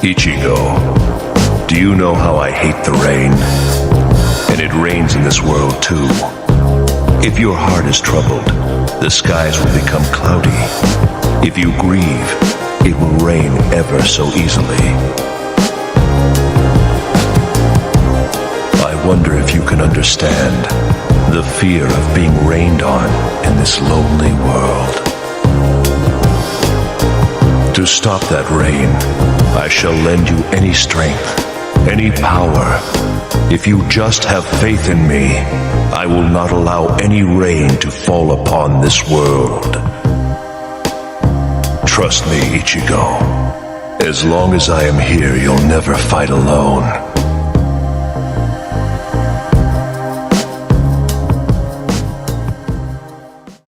Ichigo, do you know how I hate the rain? And it rains in this world too. If your heart is troubled, the skies will become cloudy. If you grieve, it will rain ever so easily. I wonder if you can understand the fear of being rained on in this lonely world. To stop that rain, I shall lend you any strength, any power. If you just have faith in me, I will not allow any rain to fall upon this world. Trust me, Ichigo. As long as I am here, you'll never fight alone.